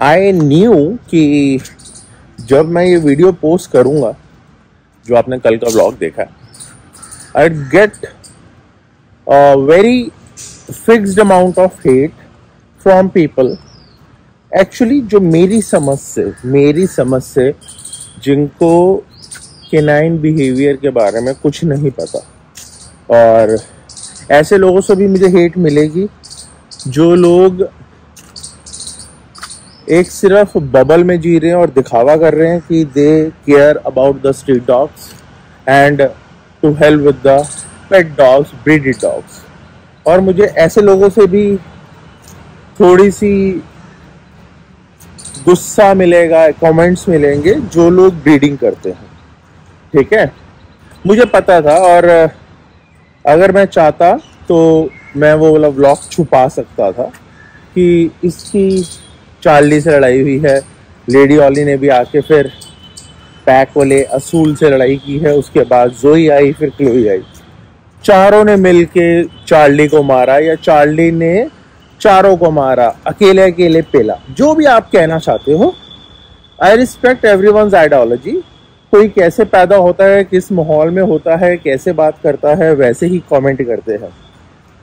I knew कि जब मैं ये वीडियो पोस्ट करूंगा, जो आपने कल का व्लॉग देखा, I get very fixed amount of hate from people actually जो मेरी समझ से जिनको केनाइन बिहेवियर के बारे में कुछ नहीं पता। और ऐसे लोगों से भी मुझे हेट मिलेगी जो लोग एक सिर्फ बबल में जी रहे हैं और दिखावा कर रहे हैं कि they care about the street dogs and to help with the pet dogs, breeded dogs. और मुझे ऐसे लोगों से भी थोड़ी सी गुस्सा मिलेगा, कमेंट्स मिलेंगे जो लोग ब्रीडिंग करते हैं। ठीक है, मुझे पता था और अगर मैं चाहता तो मैं वो वाला व्लॉग छुपा सकता था कि इसकी चार्ली से लड़ाई हुई है, लेडी ऑली ने भी आके फिर पैक वाले असूल से लड़ाई की है, उसके बाद जोई आई, फिर क्लोई आई, चारों ने मिलके चार्ली को मारा या चार्ली ने चारों को मारा, अकेले अकेले पेला, जो भी आप कहना चाहते हो। I respect everyone's ideology. कोई कैसे पैदा होता है, किस माहौल में होता है, कैसे बात करता है, वैसे ही कमेंट करते हैं।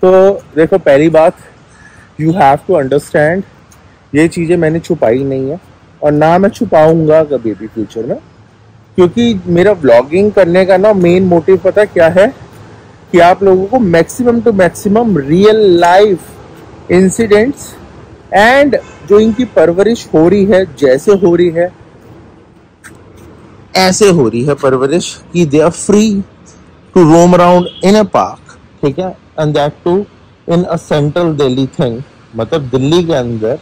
तो देखो, पहली बात, यू हैव टू अंडरस्टैंड, ये चीज़ें मैंने छुपाई नहीं है और ना मैं छुपाऊंगा कभी भी फ्यूचर में, क्योंकि मेरा व्लॉगिंग करने का ना मेन मोटिव पता क्या है कि आप लोगों को maximum to maximum real life incidents and जो इनकी परवरिश हो रही है, जैसे हो रही है ऐसे हो रही है परवरिश, कि they are free to roam around in a park, ठीक है, and that too in a central Delhi thing, मतलब दिल्ली के अंदर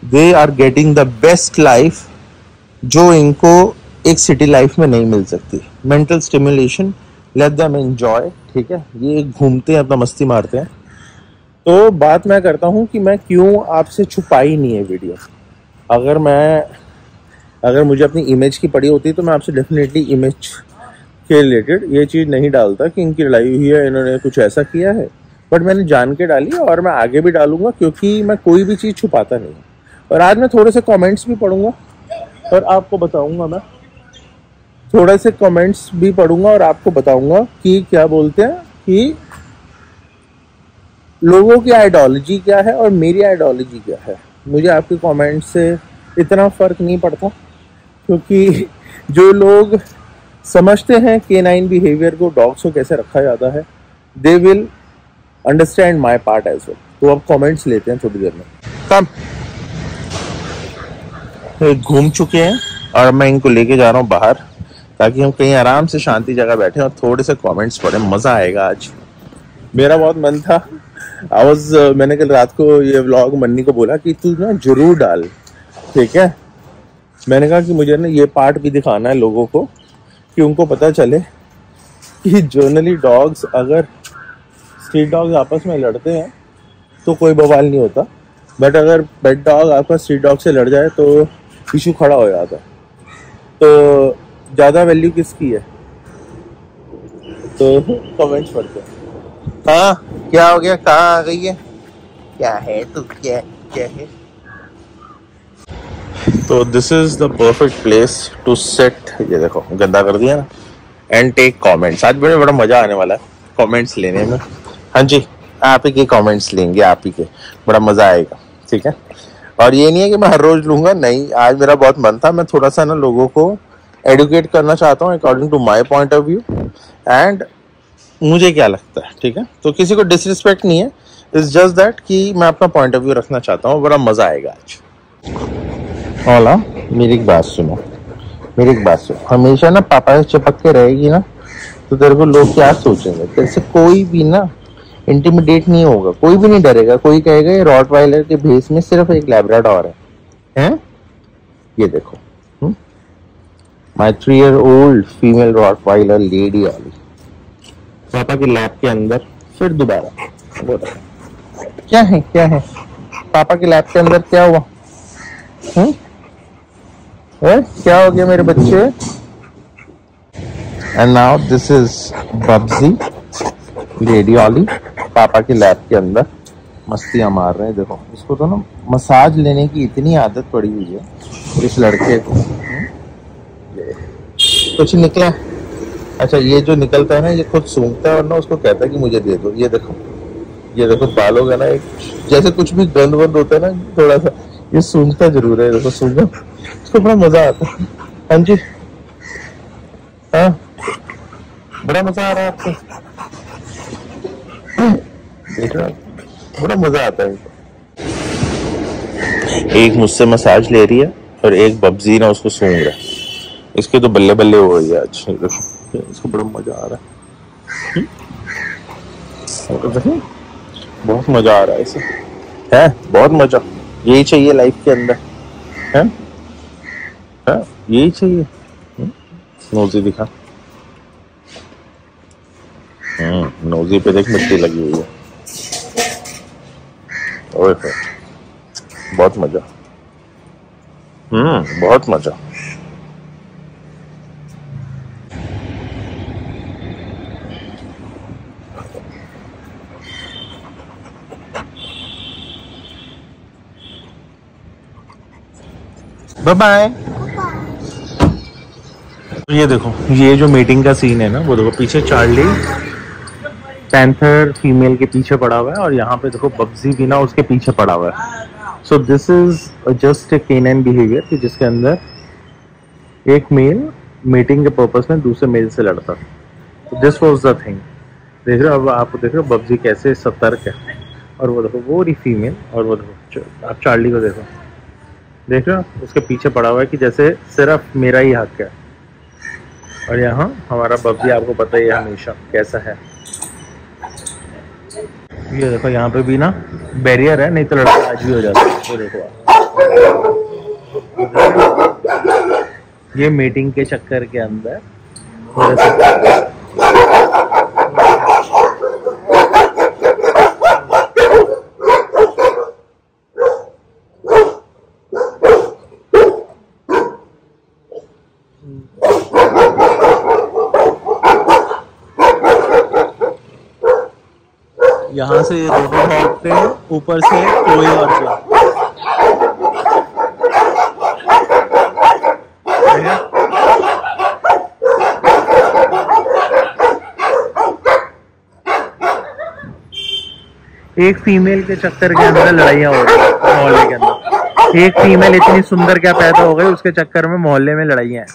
they are getting the best life जो इनको एक सिटी लाइफ में नहीं मिल सकती। Mental stimulation, let them enjoy. ठीक है, ये घूमते हैं, अपना मस्ती मारते हैं। तो बात मैं करता हूँ कि मैं क्यों आपसे छुपाई नहीं है वीडियो। अगर मुझे अपनी इमेज की पड़ी होती तो मैं आपसे डेफिनेटली इमेज के रिलेटेड ये चीज़ नहीं डालता कि इनकी लड़ाई हुई है, इन्होंने कुछ ऐसा किया है, बट मैंने जान के डाली और मैं आगे भी डालूंगा, क्योंकि मैं कोई भी चीज़ छुपाता नहीं। और आज मैं थोड़े से कमेंट्स भी पढ़ूंगा और आपको बताऊंगा, मैं थोड़े से कमेंट्स भी पढ़ूंगा और आपको बताऊंगा कि क्या बोलते हैं, कि लोगों की आइडियोलॉजी क्या है और मेरी आइडियोलॉजी क्या है। मुझे आपके कमेंट से इतना फर्क नहीं पड़ता, क्योंकि जो लोग समझते हैं केनाइन बिहेवियर को, डॉग्स को कैसे रखा जाता है, they will understand my part as well. तो अब कमेंट्स लेते हैं थोड़ी देर में। कम घूम चुके हैं और मैं इनको लेके जा रहा हूँ बाहर, ताकि हम कहीं आराम से शांति जगह बैठे और थोड़े से कमेंट्स पढ़े। मजा आएगा आज। मेरा बहुत मन था, मैंने कल रात को ये व्लॉग मन्नी को बोला कि तू ना जरूर डाल, ठीक है। मैंने कहा कि मुझे ना ये पार्ट भी दिखाना है लोगों को, कि उनको पता चले कि जनरली डॉग्स, अगर स्ट्रीट डॉग्स आपस में लड़ते हैं तो कोई बवाल नहीं होता, बट अगर पेट डॉग आपका स्ट्रीट डॉग से लड़ जाए तो इशू खड़ा हो जाता है। तो ज़्यादा वैल्यू किसकी है? तो कमेंट्स पढ़ते हैं। हाँ, क्या हो गया? कहाँ आ गई है? क्या है तो क्या है? तो this is the perfect place to set. ये देखो, गंदा कर दिया ना। And take comments. आज मेरे बड़ा मजा आने वाला है कमेंट्स लेने में। हाँ जी, आप ही के कमेंट्स लेंगे, आप ही के, बड़ा मजा आएगा, ठीक है। और ये नहीं है कि मैं हर रोज लूंगा, नहीं। आज मेरा बहुत मन था, मैं थोड़ा सा ना लोगों को एडुकेट करना चाहता हूँ according to my point of view and मुझे क्या लगता है, ठीक है। तो किसी को डिसरिस्पेक्ट नहीं है, इट्स जस्ट दैट कि मैं अपना पॉइंट ऑफ व्यू रखना चाहता हूँ। बड़ा मजा आएगा आज। ओला, मेरी एक बात सुनो, हमेशा ना पापा से चिपक के रहेगी ना, तो तेरे को लोग क्या सोचेंगे? तेरे से कोई भी ना इंटिमिडेट नहीं होगा, कोई भी नहीं डरेगा। कोई कहेगा ये रॉटवाइलर के भेस में सिर्फ एक लैब्राडोर है, हैं? ये देखो, my 3-year-old female rottweiler lady Ollie पापा के लैब के अंदर फिर दोबारा। क्या है पापा के लैब के अंदर? क्या हुआ? क्या हो गया मेरे बच्चे? And now this is Bubsy lady Ollie पापा के लैब के अंदर मस्तियां मार रहे हैं। देखो, इसको तो ना मसाज लेने की इतनी आदत पड़ी हुई है इस लड़के को। कुछ निकला? अच्छा, ये जो निकलता है ना ये खुद सूंघता है और ना उसको कहता है कि मुझे दे दो। ये देखो बालों का ना एक जैसे कुछ भी गंद वंद होता है ना थोड़ा सा, ये सूंघता जरूर है। देखो सूंघा, उसको बड़ा मजा आता है। हाँ जी, हाँ बड़ा मजा आ रहा है आपको? देख रहा, बड़ा मजा आता है। एक मुझसे मसाज ले रही है और एक बब्जी ना उसको सूंघ रहा है। इसके तो बल्ले बल्ले हो गई आज। इसको बड़ा मजा आ रहा है। बहुत मजा आ रहा है इसे, है बहुत मजा। यही चाहिए लाइफ के अंदर, है यही चाहिए। नोजी दिखा, नोजी पे देख मिट्टी लगी हुई है। ओए बहुत मजा, बहुत मजा। Bye bye. ये देखो, ये जो मीटिंग का सीन है ना, वो देखो पीछे चार्ली पैंथर फीमेल के पीछे पड़ा हुआ है और यहाँ पे देखो बब्जी भी ना उसके पीछे पड़ा हुआ है। So this is just a canine behaviour कि जिसके अंदर एक मेल मीटिंग के पर्पस में दूसरे मेल से लड़ता। This was the thing. देख रहे हो, अब आप देख रहे हो बब्जी कैसे सतर्क है। और वो देखो वो रही फीमेल, और वो देखो आप चार्ली को देखो, देख रहे हो उसके पीछे पड़ा हुआ है कि जैसे सिर्फ मेरा ही हक है। और यहाँ हमारा बब्जी आपको पता ही है हमेशा कैसा है। ये देखो यहाँ पे भी ना बैरियर है, नहीं तो लड़का आज भी हो जाता है। वो देखो ये मीटिंग के चक्कर के अंदर यहाँ से ये दोनों भागते हैं, ऊपर से कोई और क्या। एक फीमेल के चक्कर के अंदर लड़ाइयाँ हो रही है मोहल्ले के अंदर। एक फीमेल इतनी सुंदर क्या पैदा हो गई, उसके चक्कर में मोहल्ले में लड़ाइयाँ हैं।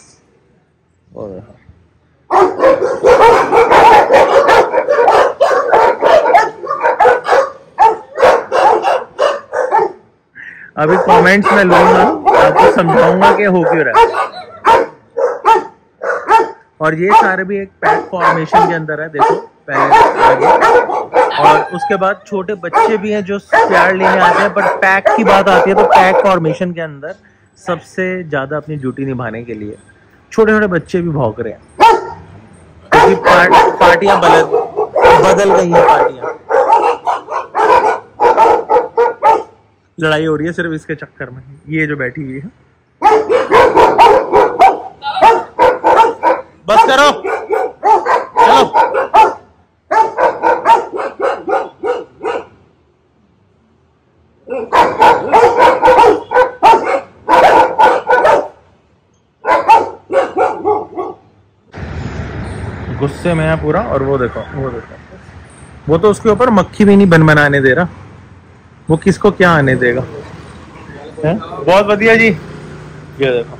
अभी कमेंट्स में लूंगा, आपको समझाऊंगा कि हो क्यों रहा है। और ये सारे भी एक पैक फॉर्मेशन के अंदर है, देखो पहले आगे। और उसके बाद छोटे बच्चे भी हैं जो प्यार लेने आते हैं, पर पैक की बात आती है तो पैक फॉर्मेशन के अंदर सबसे ज्यादा अपनी ड्यूटी निभाने के लिए छोटे छोटे बच्चे भी भौंक रहे हैं, क्योंकि पार्टियां बदल गई हैं। पार्टियां, लड़ाई हो रही है सिर्फ इसके चक्कर में। ये जो बैठी हुई है, बस करो चलो। गुस्से में है पूरा। और वो देखो वो तो उसके ऊपर मक्खी भी नहीं बनाने दे रहा। वो किसको क्या आने देगा, है? बहुत बढ़िया जी। ये देखो,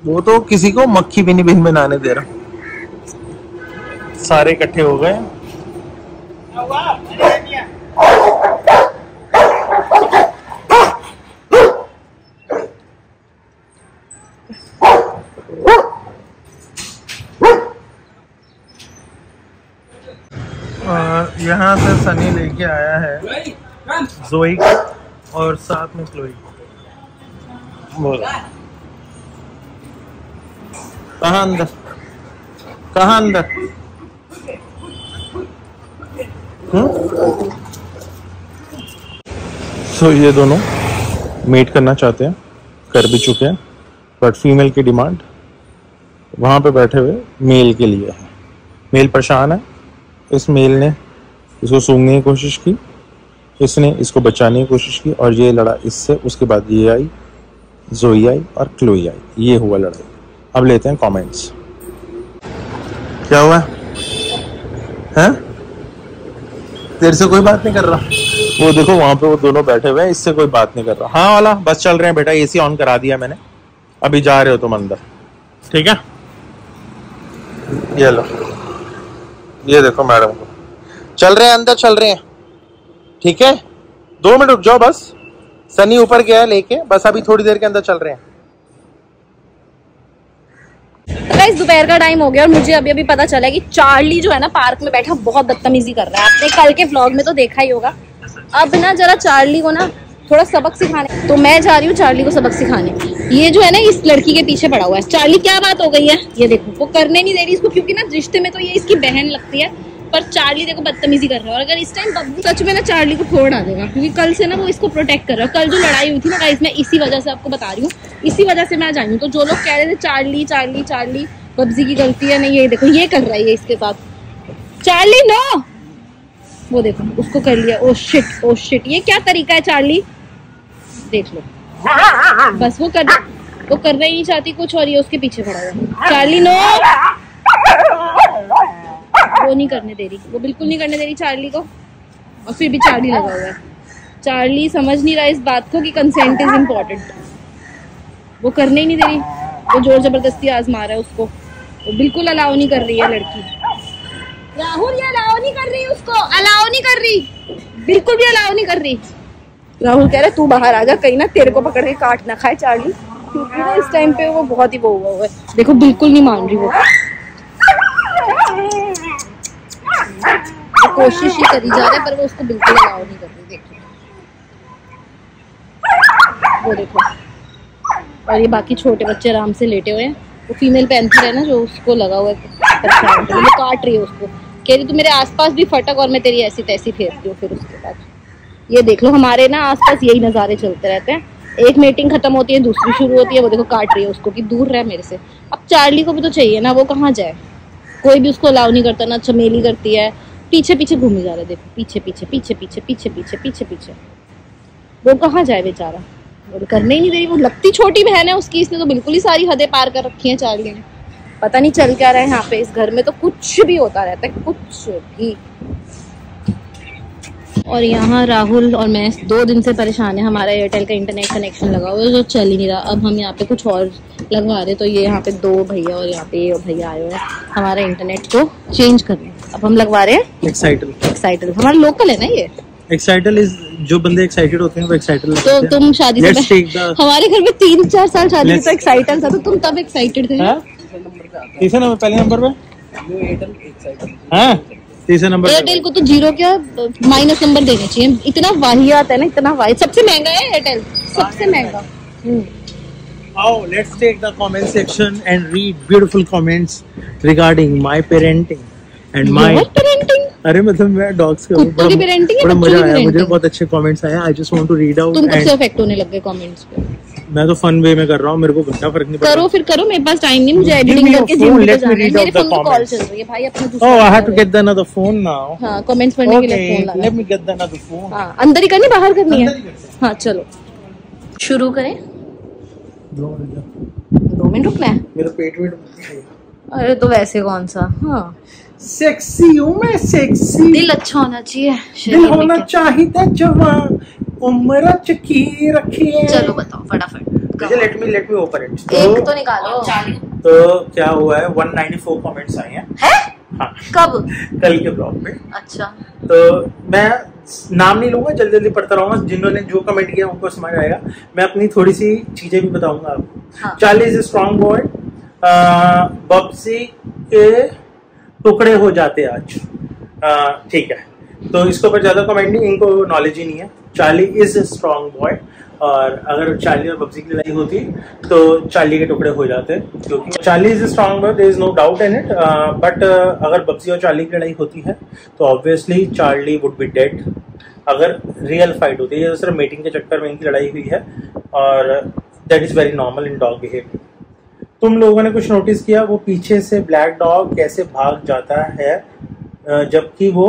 वो तो किसी को मक्खी भी नहीं बनाने दे रहा। सारे इकट्ठे हो गए। यहाँ से सनी लेके आया है जोई और साथ में क्लोई। बोलो कहाँ अंदर, कहाँ अंदर? तो ये दोनों मेट करना चाहते हैं, कर भी चुके हैं, बट फीमेल की डिमांड वहां पे बैठे हुए मेल के लिए है। मेल परेशान है। इस मेल ने इसको सूंघने की कोशिश की, इसने इसको बचाने की कोशिश की और ये लड़ा इससे। उसके बाद ये आई, जोई आई और क्लोई आई। ये हुआ लड़ाई। अब लेते हैं कमेंट्स। क्या हुआ है? तेरे से कोई बात नहीं कर रहा? वो देखो वहां पे वो दोनों बैठे हुए हैं, इससे कोई बात नहीं कर रहा। हाँ वाला बस चल रहे हैं बेटा, एसी ऑन करा दिया मैंने, अभी जा रहे हो तुम अंदर, ठीक है? ये लो, ये देखो मैडम को, चल रहे हैं अंदर, चल रहे हैं, ठीक है? 2 मिनट रुक जाओ बस। सनी ऊपर गया है लेके, बस अभी थोड़ी देर के अंदर चल रहे हैं। गाइस दोपहर का टाइम हो गया और मुझे अभी अभी पता चला कि चार्ली जो है ना पार्क में बैठा बहुत बदतमीजी कर रहा है। आपने कल के व्लॉग में तो देखा ही होगा। अब ना जरा चार्ली को ना थोड़ा सबक सिखाने, तो मैं जा रही हूँ चार्ली को सबक सिखाने। ये जो है ना इस लड़की के पीछे पड़ा हुआ है। चार्ली क्या बात हो गई है ये देखो, वो करने नहीं दे रही इसको, क्योंकि ना रिश्ते में तो ये इसकी बहन लगती है, पर चार्ली देखो बदतमीजी कर रहा है। और अगर इस टाइम बब्बू सच में ना चार्ली को फोड़ डालेगा, क्योंकि कल से ना वो इसको प्रोटेक्ट कर रहा है। कल जो लड़ाई हुई थी ना गाइस, मैं इसी वजह से आपको बता रही हूँ, इसी वजह से मैं आज आई हूँ। तो जो लोग कह रहे थे चार्ली चार्ली चार्ली बब्जी की गलती है, नहीं ये देखो ये कर रहा है ये इसके साथ। चार्ली नो, वो देखो उसको कर लिया। ओ शिट ओ शिट, ये क्या तरीका है चार्ली, देख लो। बस वो करना ही नहीं चाहती कुछ और ये उसके पीछे खड़ा हुआ है। चार्ली नो, वो नहीं करने दे रही, वो बिल्कुल नहीं करने दे रही चार्ली को, और फिर भी चार्ली लगा हुआ है। चार्ली समझ नहीं रहा इस बात को कि कंसेंट इज इम्पोर्टेंट। वो करने ही नहीं दे रही, वो जोर जबरदस्ती आजमा रहा है उसको, वो बिल्कुल अलाउ नहीं कर रही है लड़की। राहुल ये अलाउ नहीं कर रही उसको, अलाउ नहीं कर रही, बिल्कुल भी अलाउ नहीं कर रही। राहुल कह रहा है तू बाहर आ जा, कहीं ना तेरे को पकड़ के काट ना खाए चार्ली, क्योंकि ना इस टाइम पे वो बहुत ही वो हुआ है। देखो बिल्कुल नहीं मान रही वो कोशिश ही करी जा रहा है, पर वो उसको बिल्कुल अलाउ नहीं कर रही। देखो वो देखो, और ये बाकी छोटे बच्चे आराम से लेटे हुए हैं। वो फीमेल पैंथर है ना जो उसको लगा हुआ है परेशान, तो वो काट रही है उसको, कह रही तू मेरे आसपास भी फटक और मैं तेरी ऐसी तैसी फेरती हूँ। फिर उसके बाद ये देख लो, हमारे ना आसपास यही नज़ारे चलते रहते हैं। एक मीटिंग खत्म होती है दूसरी शुरू होती है, वो देखो काट रही है उसको कि दूर रहे मेरे से। अब चार्ली को भी तो चाहिए ना, वो कहाँ जाए, कोई भी उसको अलाउ नहीं करता ना, चमेली करती है, पीछे पीछे घूमी जा रहा है। देखो पीछे पीछे पीछे पीछे पीछे पीछे पीछे पीछे, वो कहाँ जाए बेचारा, वो करने ही नहीं दे रही। वो लगती छोटी बहन है उसकी, इसने तो बिल्कुल ही सारी हदें पार कर रखी हैं चार्ली ने। पता नहीं चल क्या रहा है यहाँ पे, इस घर में तो कुछ भी होता रहता है, कुछ भी। और यहाँ राहुल और मैं 2 दिन से परेशान है। हमारा एयरटेल का इंटरनेट कनेक्शन लगा हुआ है जो चल ही नहीं रहा। अब हम यहाँ पे कुछ और लगवा रहे, तो ये यहाँ पे 2 भैया और यहाँ पे ये भैया आए हुए हैं हमारा इंटरनेट को चेंज करने। अब हम लगवा रहे हैं एक्साइटल, हमारा लोकल है ना ये। एक्साइटल इज, जो बंदे एक्साइटेड होते हैं वो एक्साइटल। तो तुम शादी से हमारे घर में 3-4 साल शादी तो एक्साइटल था, तो तुम तब एक्साइटेड थे? तीसरे नंबर, पहले नंबर पे हाँ तीसरे नंबर। एयरटेल को तो 0 क्या माइनस नंबर देने चाहिए, इतना वाहियात है ना, इतना वाहियात। सबसे महंगा है एयरटेल, सबसे महंगा। Now let's take the comment section and read beautiful comments regarding my parenting and my parenting। अरे मतलब मैं डॉग्स का कुत्तों की पेरेंटिंग है, बड़ा मजा आया मुझे, बहुत अच्छे कमेंट्स आए। I just want to read out. तुम कब से अफेक्ट होने लग गए कमेंट्स पे? मैं तो फन वे में कर रहा हूँ, मेरे को घंटा फर्क नहीं पड़ता। करो फिर करो, मेरे पास टाइम नहीं, मुझे एडिटिंग करके जिम पे जाना है। मेरे फोन में कॉल चल रही है भाई, अपना दूसरा। Oh, I have to get the another phone now। हाँ, कमेंट्स पढ़ने के लिए फोन लाना। Let me get the another phone। हाँ, अंदर ही करनी, बाहर करनी है? हाँ चलो शुरू करें। 2 मिनट रुकना है, मेरा पेट वेट दुख। अरे तो वैसे कौन सा, हाँ सेक्सी हूँ मैं, सेक्सी। दिल अच्छा होना चाहिए, दिल होना चाहिए जवान, उम्र चकी रखिए। चलो बताओ फटाफट। Let me open it. एक तो निकालो। तो क्या हुआ है, 194 कमेंट्स आए हैं। हाँ, कब? कल के ब्लॉग में। अच्छा, तो मैं नाम नहीं लूंगा, जल्दी जल्दी पढ़ता रहूंगा, जिन्होंने जो कमेंट किया उनको समझ आएगा। मैं अपनी थोड़ी सी चीजें भी बताऊंगा आपको। हाँ। चार्ली इज स्ट्रॉन्ग बॉय, बब्सी के टुकड़े हो जाते आज। ठीक है, तो इसके ऊपर ज्यादा कमेंट नहीं, इनको नॉलेज ही नहीं है। चार्ली इज स्ट्रॉन्ग बॉय, और अगर चार्ली और बब्सी की लड़ाई होती तो चार्ली के टुकड़े हो जाते, क्योंकि Charlie is strong boy, there is no doubt in it. But अगर बब्सी और चार्ली की लड़ाई होती है तो obviously Charlie would be dead. अगर रियल फाइट होती है, सिर्फ मीटिंग के चक्कर में इनकी लड़ाई हुई है, और that is very normal in dog behaviour. तुम लोगों ने कुछ नोटिस किया, वो पीछे से ब्लैक डॉग कैसे भाग जाता है, जबकि वो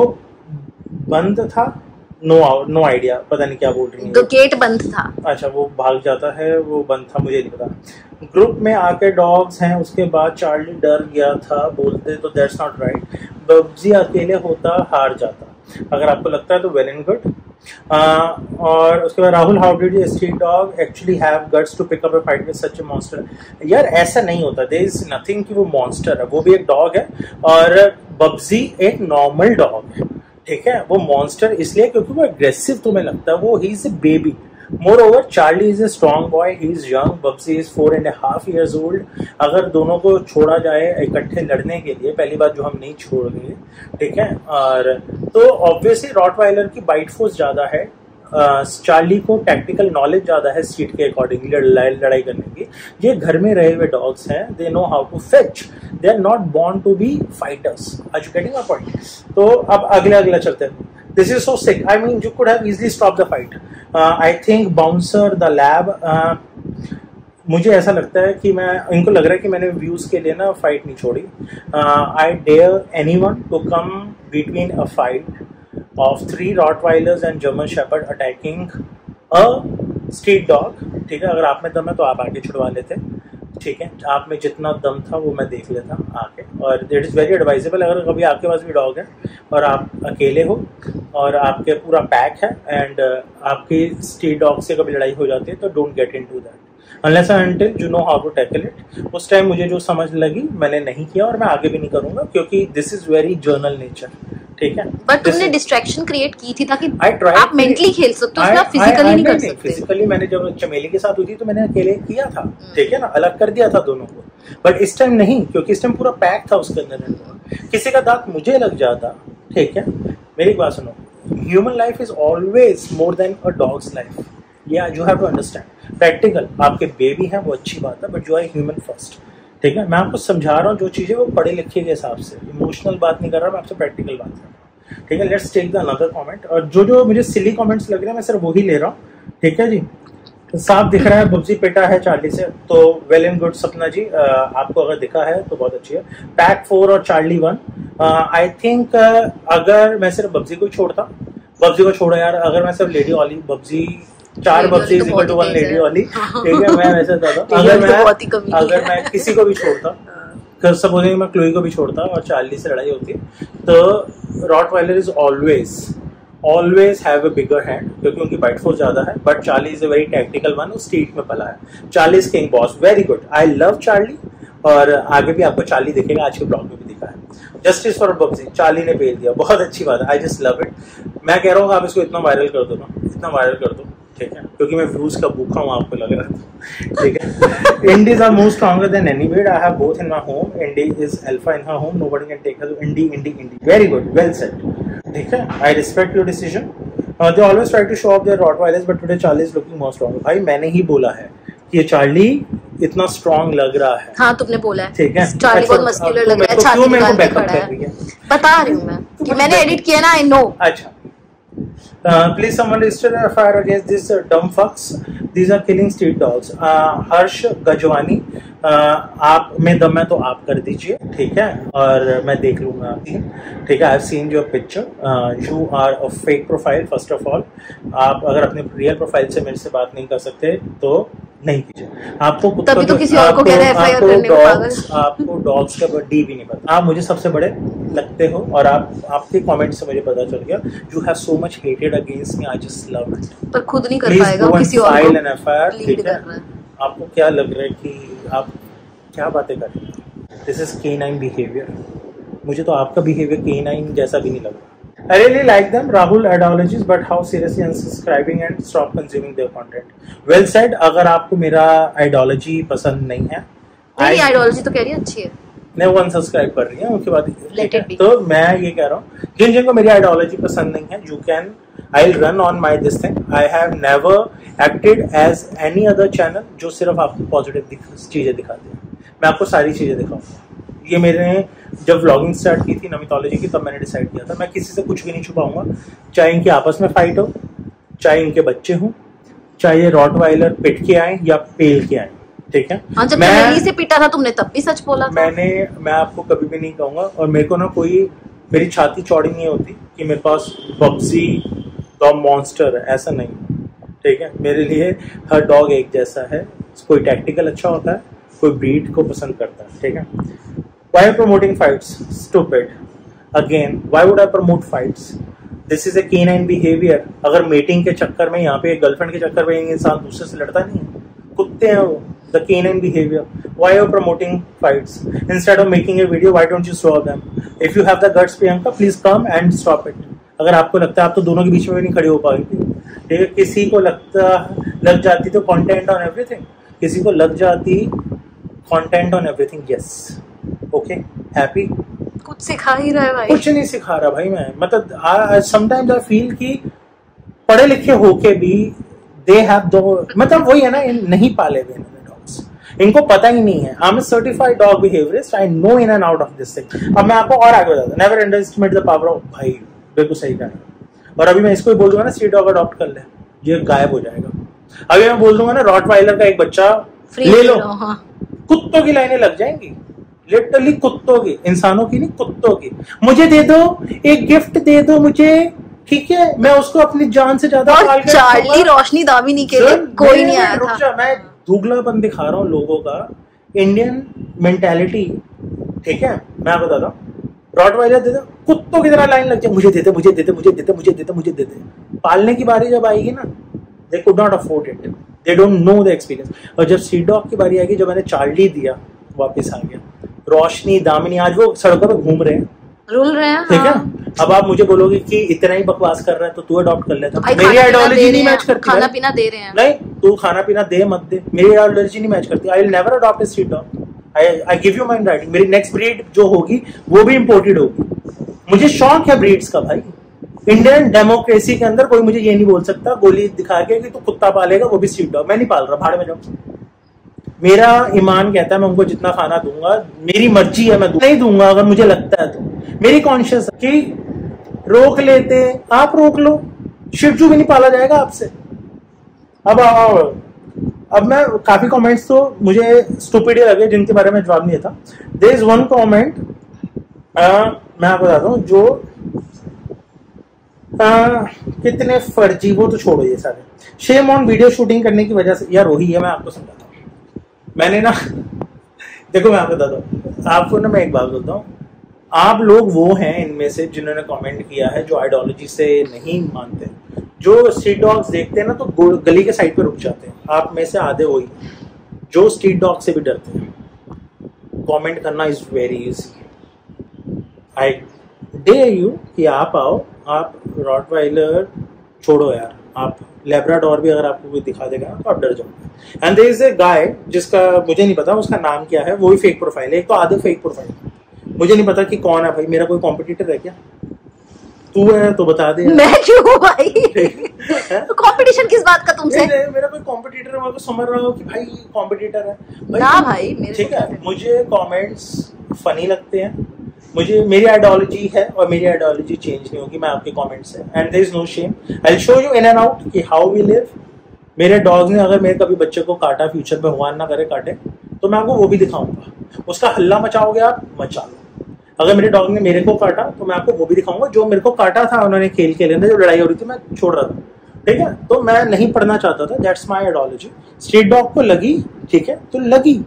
बंद था नो आइडिया, पता नहीं क्या बोल रही है। तो गेट बंद था। अच्छा, वो भाग जाता है, वो बंद था, मुझे नहीं पता। ग्रुप में आके डॉग्स हैं, उसके बाद चार्ली डर गया था बोलते, तो दैट्स नॉट राइट। बब्जी अकेले होता हार जाता, अगर आपको लगता है तो वेल एंड गुड। और उसके बाद Rahul, how did you street dog actually have guts to pick up a fight with such a monster? यार ऐसा नहीं होता, देयर इज नथिंग कि वो मॉन्स्टर है, वो भी एक डॉग है और बब्जी एक नॉर्मल डॉग है, ठीक है। वो मॉन्स्टर इसलिए क्योंकि वो एग्रेसिव तुम्हें लगता है, वो he is a baby. Moreover Charlie is a strong boy, he is young, Bubsy is 4.5 years old। अगर दोनों को छोड़ा जाए इकट्ठे लड़ने के लिए, पहली बात जो हम नहीं छोड़ेंगे, ठीक है। और तो ऑब्वियसली रॉटवाइलर की बाइट फोर्स ज्यादा है, चार्ली को टैक्टिकल नॉलेज ज्यादा है स्ट्रीट के अकॉर्डिंगली लड़ाई करने की। ये घर में रहे हुए डॉग्स हैं, they know how to fetch, they are not born to be fighters. Are you getting my point? तो अब अगला चलते हैं। This is so sick. I mean, you could have easily stopped the fight. I think Bouncer, the lab. मुझे ऐसा लगता है कि इनको लग रहा है कि मैंने व्यूज के लिए ना फाइट नहीं छोड़ी। I dare anyone to come between a fight of 3 Rottweilers and German Shepherd attacking a street dog. ठीक है, अगर आप में दम है तो आप आके छुड़वा लेते, ठीक है। आप में जितना दम था वो मैं देख लेता आके। और इट इज़ वेरी एडवाइजेबल, अगर कभी आपके पास भी डॉग है और आप अकेले हो और आपके पूरा पैक है एंड आपकी स्ट्रीट डॉग से कभी लड़ाई हो जाती है, तो don't get into that unless and until you know how to tackle it. उस टाइम मुझे जो समझ लगी मैंने नहीं किया और मैं आगे भी नहीं करूंगा, क्योंकि this is very journal nature, ठीक है। बट तुमने डिस्ट्रैक्शन क्रिएट की थी ताकि आप मेंटली खेल सकते हो, आप फिजिकली नहीं कर सकते। फिजिकली मैंने जब चमेली के साथ हुई थी तो मैंने अकेले किया था, ठीक है ना, अलग कर दिया था दोनों को। बट इस टाइम नहीं, क्योंकि इस टाइम पूरा पैक था उसके अंदर। किसी का दांत मुझे लग जाता, ठीक है। मेरी बात सुनो, human life is always more than a dog's life. या you have to understand. Practical आपके बेबी हैं वो अच्छी बात है, but you are human first, ठीक है। मैं आपको समझा रहा हूँ जो चीजें वो पढ़े लिखे के हिसाब से, इमोशनल बात नहीं कर रहा मैं आपसे, प्रैक्टिकल बात कर रहा हूँ, ठीक है। Let's take the another comment. और जो मुझे सिली कमेंट्स लग रहे हैं मैं सिर्फ वही ले रहा हूँ, ठीक है जी। तो साफ दिख रहा है बब्जी पिटा है चार्ली से, तो वेल एंड गुड सपना जी, आपको अगर दिखा है तो बहुत अच्छी है। पैक 4 और चार्ली 1। आई थिंक अगर मैं सिर्फ बब्जी को छोड़ता, बब्जी को छोड़ा यार, अगर मैं सिर्फ लेडी वाली बब्जी 4 बब्जी इज इक्वल टू 1 लेडी वाली, ठीक है। मैं वैसे था अगर मैं किसी को भी छोड़ता, सपोजिंग मैं क्लोई को भी छोड़ता और चार्ली से लड़ाई होती, तो Rottweiler is always have a bigger hand, क्योंकि उनकी बाइट फोर्स ज्यादा है। But Charlie is a very tactical one, वो स्ट्रीट में पला है। Charlie is king boss, very good, I love Charlie. और आगे भी आपको चार्ली दिखेगा, आज के ब्लॉग में भी दिखा है। जस्टिस फॉर बब्जी, चार्ली ने पेल दिया, बहुत अच्छी बात है, आई जस्ट लव इट। मैं कह रहा हूँ आप इसको इतना वायरल कर दो ना, इतना वायरल कर दो, ठीक है, क्योंकि मैं व्यूज का भूखा हूँ, आपको लग रहा है, ठीक है। Indies are more stronger than any breed, I have both in my home. Indie is alpha in her home, nobody can take her. Indie very good, well said, ठीक है। I respect your decision. They always try to show off their rottweilers, but today Charlie is looking more strong. भाई मैंने ही बोला है कि ये Charlie इतना strong लग रहा है। हाँ तुमने बोला है, ठीक है। चार्ली बहुत मस्कुलर लग रहा है, छाती निकाल के खड़ा है। बता रही हूँ मैं कि मैंने एडिट किया ना, आई नो। अच्छा, please someone register a FIR against this dumb fucks. These are killing street dogs. हर्ष गजवानी, आप में दम है तो आप कर दीजिए, ठीक है, और मैं देख लूंगा आपकी, ठीक है। I have seen your picture, you are a fake profile first of all. आप अगर अपने रियल प्रोफाइल से मेरे से बात नहीं कर सकते तो नहीं कीजिए। आपको तभी तो किसी और को कह रहे हैं FIR करने को, पागल। आपको डॉग्स का डी भी नहीं पता, आप मुझे सबसे बड़े लगते हो और आपके कमेंट से मुझे पता चल गया, you have so much hated against me, I just love it. पर खुद नहीं कर पाएगा, किसी और को लीड कर रहा है। आपको क्या लग रहा है कि आप क्या बातें कर रहे हैं? This is K9 behaviour. मुझे तो आपका बिहेवियर K9 जैसा भी नहीं लग रहा। I really like them, Rahul ideologies, but how seriously unsubscribing and stop consuming their content. Well said. अगर आपको मेरा आइडियोलॉजी पसंद नहीं है, मेरी आइडियोलॉजी तो कह रही है अच्छी है, नहीं वो अनसब्सक्राइब कर रही है, उसके बाद तो मैं ये कह रहा हूँ जिनको मेरी आइडियोलॉजी पसंद नहीं है, you can, I will run on my this thing. I have never acted as any other channel जो सिर्फ आपको पॉजिटिव चीजें दिखाते हैं। मैं आपको सारी चीजें दिखाऊंगा। ये मैंने जब व्लॉगिंग स्टार्ट की थी नमितोलॉजी की, तब मैंने डिसाइड किया था मैं किसी से कुछ भी नहीं छुपाऊंगा, चाहे इनके आपस में फाइट हो, चाहे इनके बच्चे हों, चाहे ये रॉटवाइलर पिट के आए या पेल के आए, ठीक है। हाँ, जब चमेली से पिटा था तुमने तब भी सच बोला था। मैं आपको कभी भी नहीं कहूंगा, और मेरे को ना कोई, मेरी छाती चौड़ी नहीं होती कि मेरे पास बब्जी डॉग मॉन्स्टर है, ऐसा नहीं, ठीक है। मेरे लिए हर डॉग एक जैसा है, कोई टैक्टिकल अच्छा होता है, कोई ब्रीड को पसंद करता है, ठीक है। Why promoting fights, stupid. Again, why would I promote fights? This is a canine behaviour. अगर मीटिंग के चक्कर में यहाँ पे गर्लफ्रेंड के चक्कर में इंसान दूसरे से लड़ता नहीं है, कुत्ते हैं वो। The canine behavior. Why are you promoting fights? Instead of making a video, why don't you stop them? If you have the guts, Priyanka, please come and stop it. अगर आपको लगता है आप तो दोनों के बीच में भी नहीं खड़े हो पाएंगे, ठीक है। किसी को लग जाती तो कंटेंट ऑन एवरीथिंग, किसी को लग जाती content on everything. Yes, okay, happy. कुछ सिखा ही रहा है भाई। कुछ नहीं सिखा रहा भाई मैं, मतलब समटाइम्स आई फील कि पढ़े लिखे होके भी दे हैव दो, मतलब वही है ना, नहीं पाले हुए डॉग्स, इनको पता ही नहीं है। I am certified dog behaviourist, I know in and out of this thing. अब मैं आपको और आगे बताता हूं, never underestimate the power of, भाई बिल्कुल सही कहा। और अभी मैं इसको ही बोल दूंगा ना, स्ट्रीट डॉग अडॉप्ट कर ले, ये गायब हो जाएगा। अभी मैं बोल दूंगा ना, रॉटवाइलर का एक बच्चा ले लो, हाँ। कुत्तों की लाइनें लग जाएंगी, लिटरली कुत्तों की, इंसानों की नहीं, कुत्तों की। मुझे दे दो, एक गिफ्ट दे दो मुझे, ठीक है, मैं उसको अपनी जान से ज्यादा। चार्ली रोशनी दामिनी के लिए कोई नहीं आया था। मैं दुगलापन दिखा रहा हूँ लोगों का, इंडियन मेंटालिटी, ठीक है। मैं आपको बताता हूँ, रॉटवाइलर दे दो, कुत्तों की तरह लाइन लग जाए, मुझे देते, मुझे देते, मुझे देते, मुझे देते, मुझे देते। पालने की बारी जब आएगी ना, they could not afford it, they don't know the experience. और जब स्ट्रीट डॉग की बारी आएगी, जब मैंने चार्ली दिया, वापस आ गया, रोशनी दामिनी, आज वो सड़कों पे घूम रहे हैं, रुल रहे हैं, ठीक है। अब आप मुझे बोलोगे कि इतना ही बकवास कर रहा है तो तू अडॉप्ट कर लेता। मेरी आइडियोलॉजी नहीं मैच करती, खाना पीना दे रहे हैं। नहीं, तू खाना पीना दे मत दे, मेरी आइडियोलॉजी नहीं मैच करती। I will never adopt a street dog, I give you my writing. मेरी नेक्स्ट ब्रीड जो होगी वो भी इंपोर्टेड होगी। मुझे शौक है ब्रीड्स का भाई। इंडियन डेमोक्रेसी के अंदर कोई मुझे ये नहीं बोल सकता गोली दिखा के कि तू कुत्ता पालेगा, वो भी स्ट्रीट डॉग। मैं नहीं पाल रहा, भाड़ में जाओ। मेरा ईमान कहता है मैं उनको जितना खाना दूंगा, मेरी मर्जी है, मैं नहीं दूंगा अगर मुझे लगता है तो। मेरी कॉन्शियस कि रोक लेते, आप रोक लो, शिवजू भी नहीं पाला जाएगा आपसे। अब मैं काफी कमेंट्स तो मुझे स्टूपिड लगे जिनके बारे में जवाब नहीं था। देयर इज वन कमेंट मैं आपको बताता हूँ जो कितने फर्जी, वो तो छोड़ो ये सारे। शेम ऑन वीडियो शूटिंग करने की वजह से, यार वही है, मैं आपको समझाता हूँ। मैंने ना देखो मैं आपको बताता हूँ, आपको ना मैं एक बात बोलता हूँ, आप लोग वो हैं इनमें से जिन्होंने कमेंट किया है जो आइडियोलॉजी से नहीं मानते, जो स्ट्रीट डॉग्स देखते हैं ना तो गली के साइड पे रुक जाते हैं। आप में से आधे वही जो स्ट्रीट डॉग से भी डरते हैं। कमेंट करना is very easy. I dare you कि आप आओ, आप रॉटवाइलर छोड़ो यार, आप लेब्राडोर भी अगर आपको कोई दिखा देगा तो आप डर जाओगे। एंड देयर इज ए गाय जिसका मुझे नहीं पता उसका नाम क्या है, वो भी फेक प्रोफाइल है, एक तो आधे फेक प्रोफाइल, मुझे नहीं पता कि कौन है भाई। मेरा कोई कॉम्पिटिटर है क्या? तू है तो बता दे। मैं क्यों भाई? कंपटीशन किस बात का तुमसे? मेरा कोई कॉम्पिटिटर है, मैं तो समझ रहा हूँ कि भाई कॉम्पिटिटर है ना भाई, ठीक है। मुझे कमेंट्स फनी लगते हैं, मुझे मेरी आइडियोलॉजी है और मेरी आइडियोलॉजी चेंज नहीं होगी। मैं आपके कमेंट्स से, and there is no shame, I will show you in and out कि हाउ वी लिव। मेरे डॉग्स ने अगर मेरे कभी बच्चे को काटा, फ्यूचर में भगवान ना करे काटे, तो मैं आपको वो भी दिखाऊंगा। उसका हल्ला मचाओगे आप, मचा लो। अगर मेरे डॉग ने मेरे को काटा तो मैं आपको वो भी दिखाऊंगा जो मेरे को काटा था उन्होंने खेल के अंदर, जो लड़ाई हो रही थी मैं छोड़ रहा था, ठीक है। तो मैं नहीं पढ़ना चाहता था, that's my ideology. Street dog को लगी, ठीक है, तो लगी।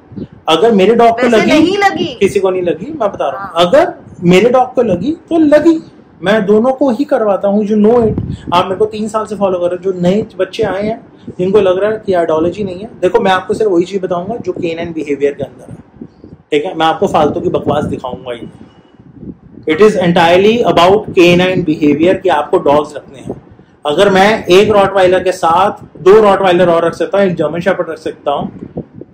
अगर मेरे डॉग को लगी, नहीं लगी, किसी को नहीं लगी, मैं बता रहा हूँ। अगर मेरे डॉग को लगी तो लगी, मैं दोनों को ही करवाता हूँ, यू नो इट। आप मेरे को 3 साल से फॉलो कर रहे हो। जो नए बच्चे आए हैं जिनको लग रहा है कि आइडियोलॉजी नहीं है, देखो मैं आपको सिर्फ वही चीज बताऊंगा जो केनाइन बिहेवियर के अंदर है, ठीक है। मैं आपको फालतू की बकवास दिखाऊंगा ही। It is entirely about canine behaviour कि आपको डॉग्स रखने हैं। अगर मैं एक रॉटवाइलर के साथ 2 रॉटवाइलर और रख सकता हूँ, एक जर्मन शेफर्ड रख सकता हूँ,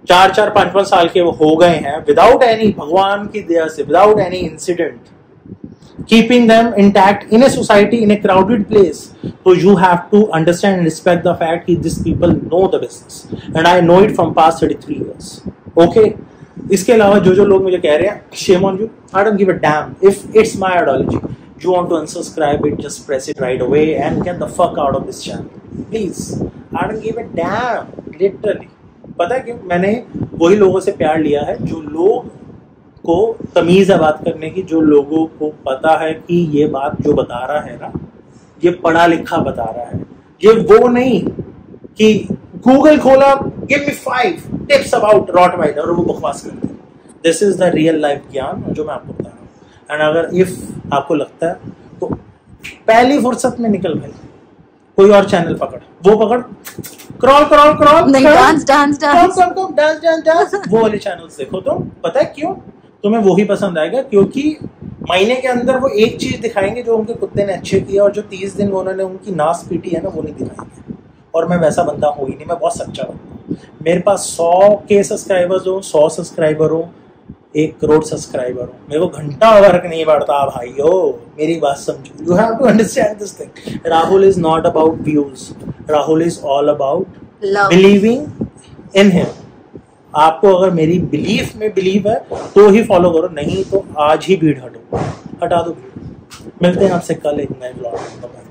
4-4, 5-5 साल के वो हो गए हैं विदाउट एनी, भगवान की दया से, without any incident, keeping them intact in a society, in a crowded place. So you have to understand and respect the fact that these people know the business, and I know it from past 33 years. Okay. इसके अलावा जो लोग मुझे कह रहे हैं shame on you, I don't give a damn if it's my ideology. You want to unsubscribe it, just press it right away and get the fuck out of this channel, please. I don't give a damn, literally. पता है क्यों? मैंने वही लोगों से प्यार लिया है जो लोग को तमीज है बात करने की, जो लोगों को पता है कि ये बात जो बता रहा है ना ये पढ़ा लिखा बता रहा है, ये वो नहीं कि गूगल खोला give me 5 tips about Rottweiler और वो बकवास करते हैं। This is the real life ज्ञान जो मैं आपको बता रहा हूँ। एंड अगर इफ आपको लगता है तो पहली फुर्सत में निकल भाई, कोई और चैनल पकड़, वो पकड़, क्रॉल डांस वो वाले चैनल्स देखो। तो पता है क्यों तुम्हें वो ही पसंद आएगा? क्योंकि महीने के अंदर वो एक चीज दिखाएंगे जो उनके कुत्ते ने अच्छे किया, और जो 30 दिन उन्होंने उनकी नास पीटी है ना वो नहीं दिखाएंगे। और मैं वैसा बंदा हूँ ही नहीं, मैं बहुत सच्चा बंदा हूँ। मेरे पास 100K सब्सक्राइबर्स हो, 100 सब्सक्राइबर हो, 1 करोड़ सब्सक्राइबर हो, मेरे को घंटा फर्क नहीं पड़ता भाइयों। मेरी बात समझो, you have to understand this thing. Rahul is not about views, Rahul is all about believing in him. आपको अगर मेरी बिलीफ में बिलीव है तो ही फॉलो करो, नहीं तो आज ही भीड़ हटा दो भीड़। मिलते हैं आपसे कल एक नए ब्लॉग में।